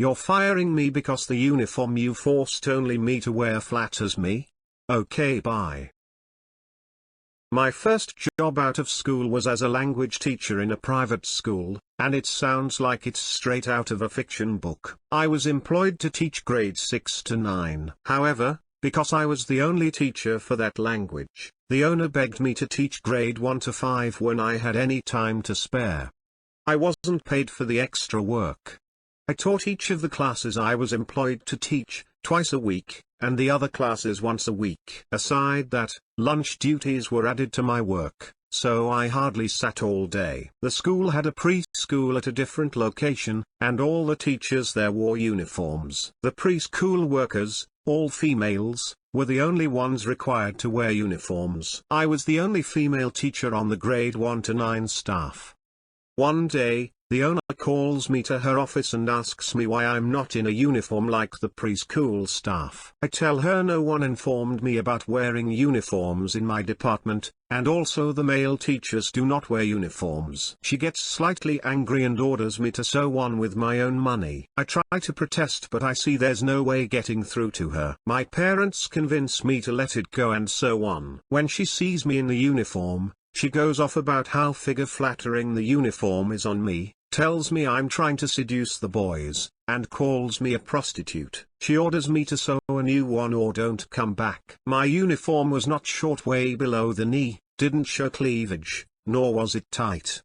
You're firing me because the uniform you forced only me to wear flatters me? Okay, bye. My first job out of school was as a language teacher in a private school, and it sounds like it's straight out of a fiction book. I was employed to teach grades 6 to 9. However, because I was the only teacher for that language, the owner begged me to teach grade 1 to 5 when I had any time to spare. I wasn't paid for the extra work. I taught each of the classes I was employed to teach, twice a week, and the other classes once a week. Aside that, lunch duties were added to my work, so I hardly sat all day. The school had a preschool at a different location, and all the teachers there wore uniforms. The preschool workers, all females, were the only ones required to wear uniforms. I was the only female teacher on the grade 1 to 9 staff. One day, the owner calls me to her office and asks me why I'm not in a uniform like the preschool staff. I tell her no one informed me about wearing uniforms in my department, and also the male teachers do not wear uniforms. She gets slightly angry and orders me to sew one with my own money. I try to protest, but I see there's no way getting through to her. My parents convince me to let it go and sew one. When she sees me in the uniform, she goes off about how figure-flattering the uniform is on me, tells me I'm trying to seduce the boys, and calls me a prostitute. She orders me to sew a new one or don't come back. My uniform was not short way below the knee, didn't show cleavage, nor was it tight.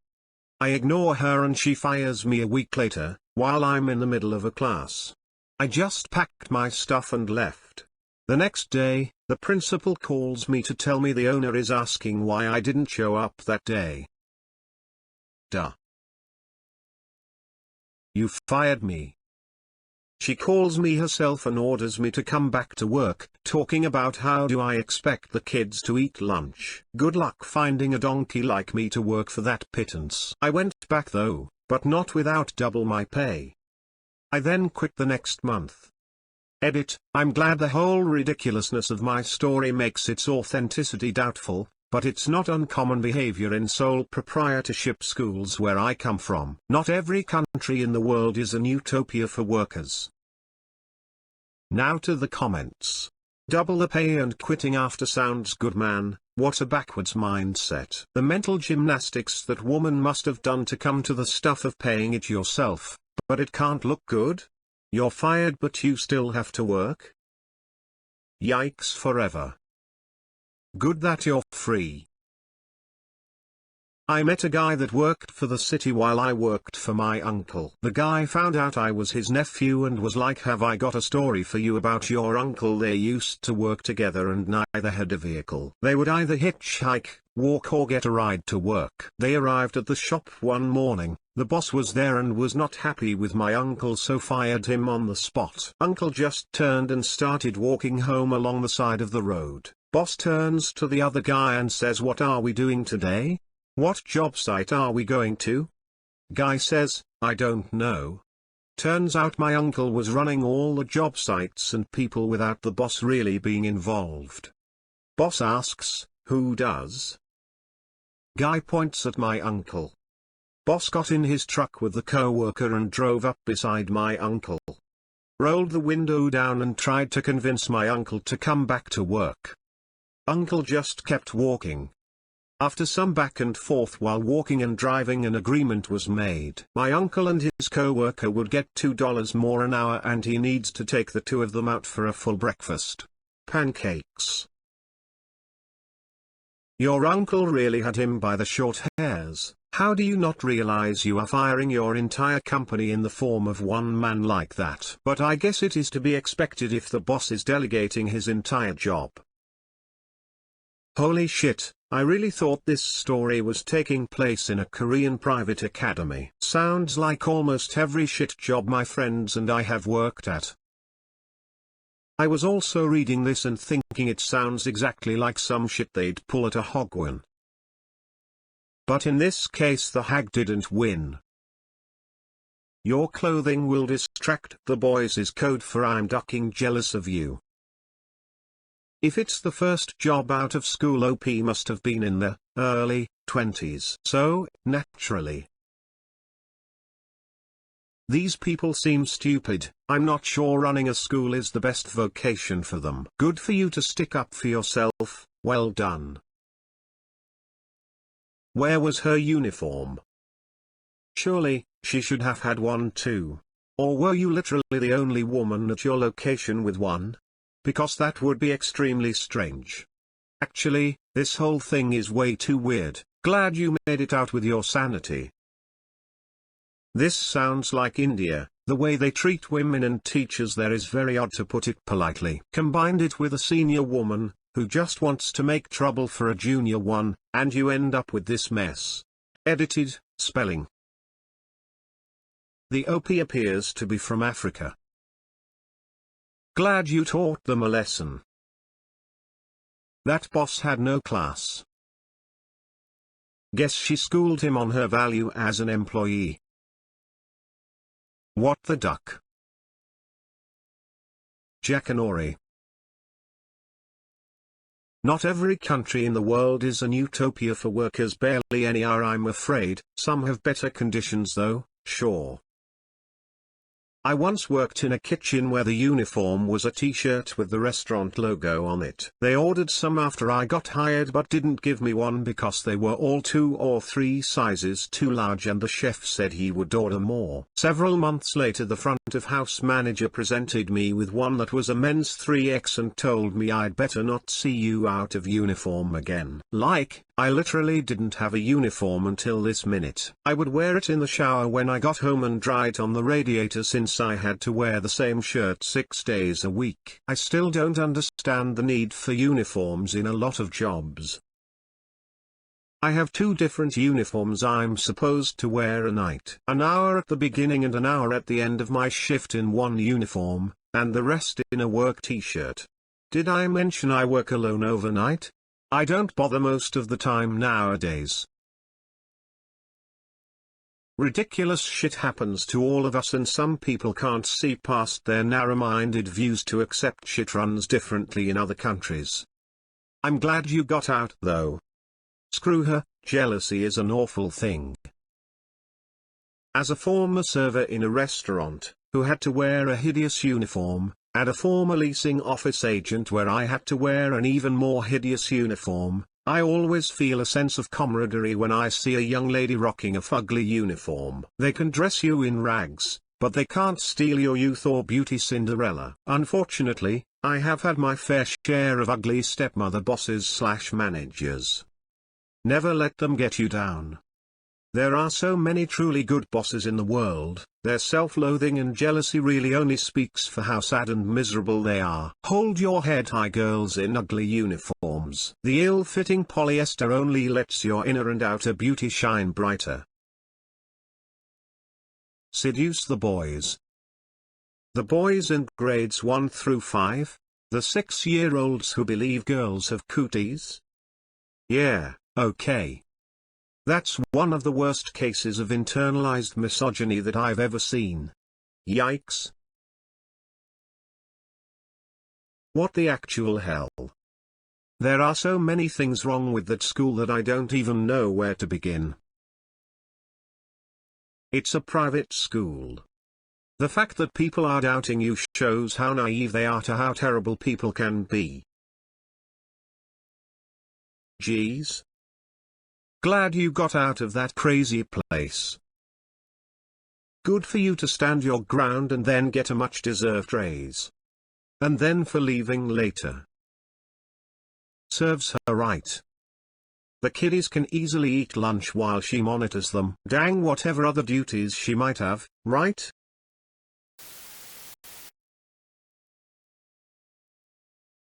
I ignore her and she fires me a week later, while I'm in the middle of a class. I just packed my stuff and left. The next day, the principal calls me to tell me the owner is asking why I didn't show up that day. Duh. You fired me. She calls me herself and orders me to come back to work, talking about how do I expect the kids to eat lunch. Good luck finding a donkey like me to work for that pittance. I went back though, but not without double my pay. I then quit the next month. Edit, I'm glad the whole ridiculousness of my story makes its authenticity doubtful, but it's not uncommon behavior in sole proprietorship schools where I come from. Not every country in the world is an utopia for workers. Now to the comments. Double the pay and quitting after sounds good, man. What a backwards mindset. The mental gymnastics that woman must have done to come to the stuff of paying it yourself, but it can't look good? You're fired but you still have to work? Yikes forever. Good that you're free. I met a guy that worked for the city while I worked for my uncle. The guy found out I was his nephew and was like, have I got a story for you about your uncle. They used to work together and neither had a vehicle. They would either hitchhike, walk or get a ride to work. They arrived at the shop one morning. The boss was there and was not happy with my uncle, so fired him on the spot. Uncle just turned and started walking home along the side of the road. Boss turns to the other guy and says, what are we doing today? What job site are we going to? Guy says, I don't know. Turns out my uncle was running all the job sites and people without the boss really being involved. Boss asks, who does? Guy points at my uncle. Boss got in his truck with the co-worker and drove up beside my uncle. Rolled the window down and tried to convince my uncle to come back to work. Uncle just kept walking. After some back and forth while walking and driving, an agreement was made. My uncle and his co-worker would get $2 more an hour and he needs to take the two of them out for a full breakfast. Pancakes. Your uncle really had him by the short hairs. How do you not realize you are firing your entire company in the form of one man like that? But I guess it is to be expected if the boss is delegating his entire job. Holy shit, I really thought this story was taking place in a Korean private academy. Sounds like almost every shit job my friends and I have worked at. I was also reading this and thinking it sounds exactly like some shit they'd pull at a Hagwon. But in this case the hag didn't win. Your clothing will distract the boys is code for I'm ducking jealous of you. If it's the first job out of school, OP must have been in the early 20s. So, naturally, These people seem stupid. I'm not sure running a school is the best vocation for them. Good for you to stick up for yourself, well done. Where was her uniform? Surely, she should have had one too. Or were you literally the only woman at your location with one? Because that would be extremely strange. Actually, this whole thing is way too weird. Glad you made it out with your sanity. This sounds like India. The way they treat women and teachers there is very odd, to put it politely. Combined it with a senior woman, who just wants to make trouble for a junior one, and you end up with this mess. Edited, spelling. The OP appears to be from Africa. Glad you taught them a lesson. That boss had no class. Guess she schooled him on her value as an employee. What the duck? Jackanory. Not every country in the world is an utopia for workers, barely any are, I'm afraid. Some have better conditions though, sure. I once worked in a kitchen where the uniform was a t-shirt with the restaurant logo on it. They ordered some after I got hired but didn't give me one because they were all 2 or 3 sizes too large, and the chef said he would order more. Several months later the front of house manager presented me with one that was a men's 3X and told me I'd better not see you out of uniform again. Like, I literally didn't have a uniform until this minute. I would wear it in the shower when I got home and dry it on the radiator since I had to wear the same shirt 6 days a week. I still don't understand the need for uniforms in a lot of jobs. I have 2 different uniforms I'm supposed to wear a night. An hour at the beginning and an hour at the end of my shift in one uniform, and the rest in a work t-shirt. Did I mention I work alone overnight? I don't bother most of the time nowadays. Ridiculous shit happens to all of us, and some people can't see past their narrow-minded views to accept shit runs differently in other countries. I'm glad you got out though. Screw her, jealousy is an awful thing. As a former server in a restaurant, who had to wear a hideous uniform, and a former leasing office agent where I had to wear an even more hideous uniform, I always feel a sense of camaraderie when I see a young lady rocking a fugly uniform. They can dress you in rags, but they can't steal your youth or beauty, Cinderella. Unfortunately, I have had my fair share of ugly stepmother bosses/managers. Never let them get you down. There are so many truly good bosses in the world. Their self-loathing and jealousy really only speaks for how sad and miserable they are. Hold your head high, girls in ugly uniforms. The ill-fitting polyester only lets your inner and outer beauty shine brighter. Seduce the boys. The boys in grades 1 through 5? The 6-year-olds who believe girls have cooties? Yeah, okay. That's one of the worst cases of internalized misogyny that I've ever seen. Yikes. What the actual hell? There are so many things wrong with that school that I don't even know where to begin. It's a private school. The fact that people are doubting you shows how naive they are to how terrible people can be. Geez. Glad you got out of that crazy place. Good for you to stand your ground and then get a much-deserved raise. And then for leaving later. Serves her right. The kiddies can easily eat lunch while she monitors them. Dang, whatever other duties she might have, right?